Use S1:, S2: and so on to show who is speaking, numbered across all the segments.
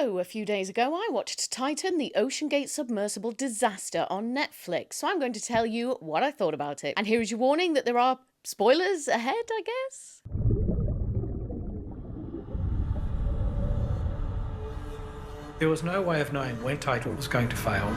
S1: So, a few days ago, I watched Titan, the OceanGate Submersible Disaster on Netflix. So, I'm going to tell you what I thought about it. And here is your warning that there are spoilers ahead, I guess?
S2: There was no way of knowing when Titan was going to fail,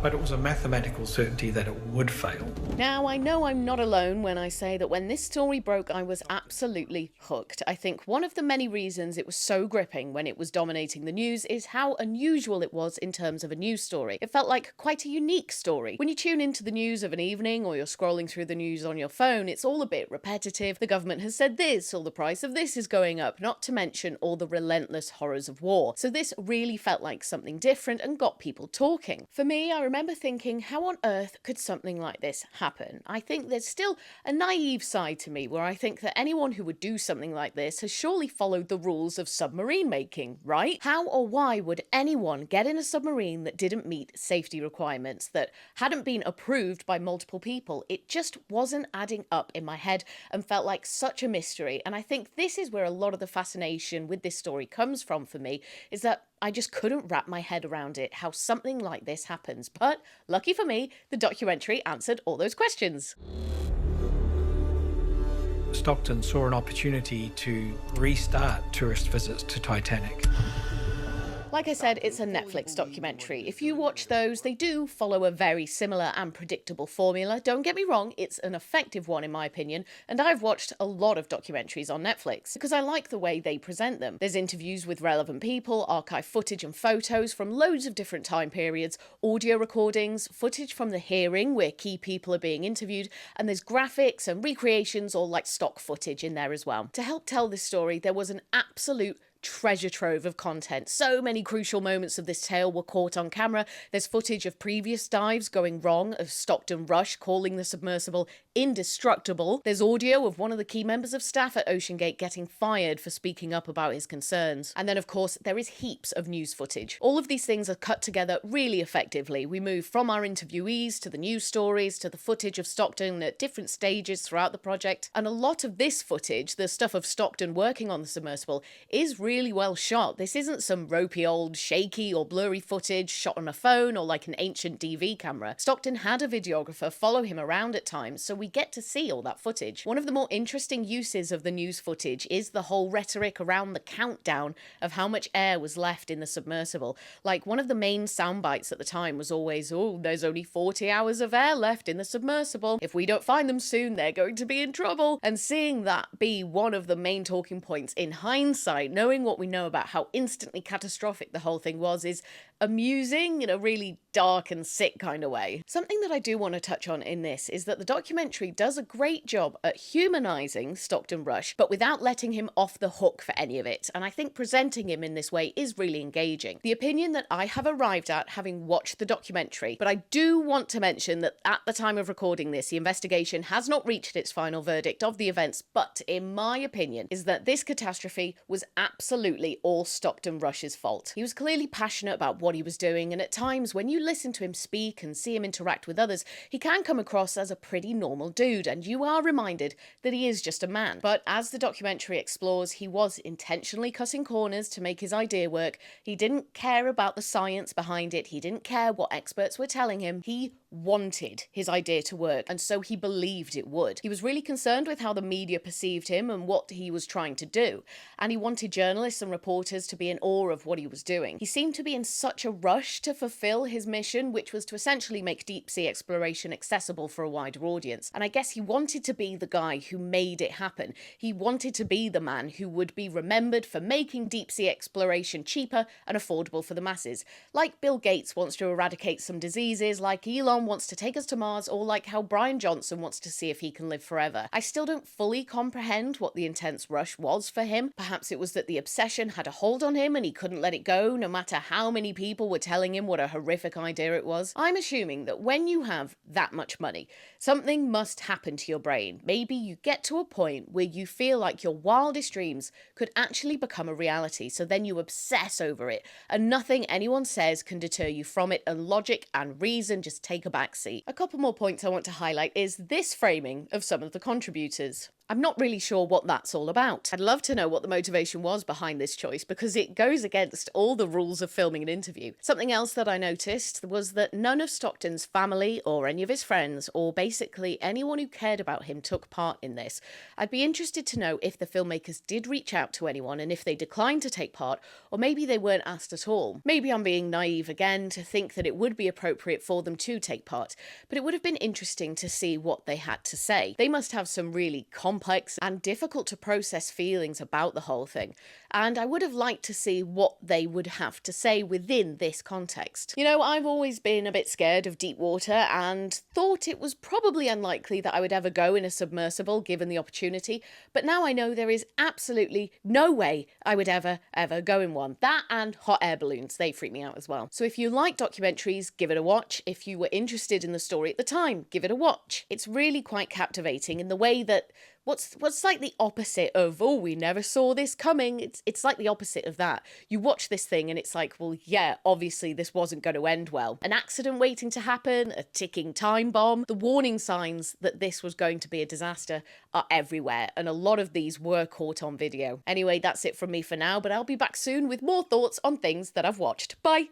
S2: but it was a mathematical certainty that it would fail.
S1: Now, I know I'm not alone when I say that when this story broke, I was absolutely hooked. I think one of the many reasons it was so gripping when it was dominating the news is how unusual it was in terms of a news story. It felt like quite a unique story. When you tune into the news of an evening or you're scrolling through the news on your phone, it's all a bit repetitive. The government has said this, or the price of this is going up, not to mention all the relentless horrors of war. So this really felt like something different and got people talking. For me, I remember thinking, how on earth could something like this happen? I think there's still a naive side to me where I think that anyone who would do something like this has surely followed the rules of submarine making, right? How or why would anyone get in a submarine that didn't meet safety requirements, that hadn't been approved by multiple people? It just wasn't adding up in my head and felt like such a mystery. And I think this is where a lot of the fascination with this story comes from for me, is that I just couldn't wrap my head around it, how something like this happens. But lucky for me, the documentary answered all those questions.
S2: Stockton saw an opportunity to restart tourist visits to Titanic.
S1: Like I said, it's a Netflix documentary. If you watch those, they do follow a very similar and predictable formula. Don't get me wrong, it's an effective one in my opinion, and I've watched a lot of documentaries on Netflix because I like the way they present them. There's interviews with relevant people, archive footage and photos from loads of different time periods, audio recordings, footage from the hearing where key people are being interviewed, and there's graphics and recreations or like stock footage in there as well. To help tell this story, there was an absolute treasure trove of content. So many crucial moments of this tale were caught on camera. There's footage of previous dives going wrong, of Stockton Rush calling the submersible indestructible. There's audio of one of the key members of staff at OceanGate getting fired for speaking up about his concerns. And then, of course, there is heaps of news footage. All of these things are cut together really effectively. We move from our interviewees to the news stories to the footage of Stockton at different stages throughout the project. And a lot of this footage, the stuff of Stockton working on the submersible, is really well shot. This isn't some ropey old shaky or blurry footage shot on a phone or like an ancient DV camera. Stockton had a videographer follow him around at times, so we get to see all that footage. One of the more interesting uses of the news footage is the whole rhetoric around the countdown of how much air was left in the submersible. Like, one of the main sound bites at the time was always, oh, there's only 40 hours of air left in the submersible. If we don't find them soon, they're going to be in trouble. And seeing that be one of the main talking points in hindsight, knowing what we know about how instantly catastrophic the whole thing was, is amusing in a really dark and sick kind of way. Something that I do want to touch on in this is that the documentary does a great job at humanising Stockton Rush, but without letting him off the hook for any of it. And I think presenting him in this way is really engaging. The opinion that I have arrived at having watched the documentary, but I do want to mention that at the time of recording this, the investigation has not reached its final verdict of the events, but in my opinion, is that this catastrophe was absolutely all Stockton Rush's fault. He was clearly passionate about what he was doing, and at times when you listen to him speak and see him interact with others, he can come across as a pretty normal dude, and you are reminded that he is just a man. But as the documentary explores, he was intentionally cutting corners to make his idea work. He didn't care about the science behind it. He didn't care what experts were telling him. He wanted his idea to work, and so he believed it would. He was really concerned with how the media perceived him and what he was trying to do, and he wanted journalists and reporters to be in awe of what he was doing. He seemed to be in such a rush to fulfill his mission, which was to essentially make deep sea exploration accessible for a wider audience. And I guess he wanted to be the guy who made it happen. He wanted to be the man who would be remembered for making deep sea exploration cheaper and affordable for the masses. Like Bill Gates wants to eradicate some diseases, like Elon wants to take us to Mars, or like how Brian Johnson wants to see if he can live forever. I still don't fully comprehend what the intense rush was for him. Perhaps it was that the obsession had a hold on him and he couldn't let it go, no matter how many people were telling him what a horrific idea it was. I'm assuming that when you have that much money, something must happen to your brain. Maybe you get to a point where you feel like your wildest dreams could actually become a reality, so then you obsess over it, and nothing anyone says can deter you from it, and logic and reason just take a backseat. A couple more points I want to highlight is this framing of some of the contributors. I'm not really sure what that's all about. I'd love to know what the motivation was behind this choice because it goes against all the rules of filming an interview. Something else that I noticed was that none of Stockton's family or any of his friends or basically anyone who cared about him took part in this. I'd be interested to know if the filmmakers did reach out to anyone and if they declined to take part, or maybe they weren't asked at all. Maybe I'm being naive again to think that it would be appropriate for them to take part, but it would have been interesting to see what they had to say. They must have some really complex and difficult to process feelings about the whole thing, and I would have liked to see what they would have to say within this context. You know, I've always been a bit scared of deep water and thought it was probably unlikely that I would ever go in a submersible given the opportunity, but now I know there is absolutely no way I would ever go in one. That and hot air balloons, they freak me out as well. So if you like documentaries, give it a watch. If you were interested in the story at the time, give it a watch. It's really quite captivating in the way that what's like the opposite of, oh, we never saw this coming. It's like the opposite of that. You watch this thing and it's like, well, yeah, obviously this wasn't going to end well. An accident waiting to happen, a ticking time bomb. The warning signs that this was going to be a disaster are everywhere, and a lot of these were caught on video. Anyway, that's it from me for now, but I'll be back soon with more thoughts on things that I've watched. Bye!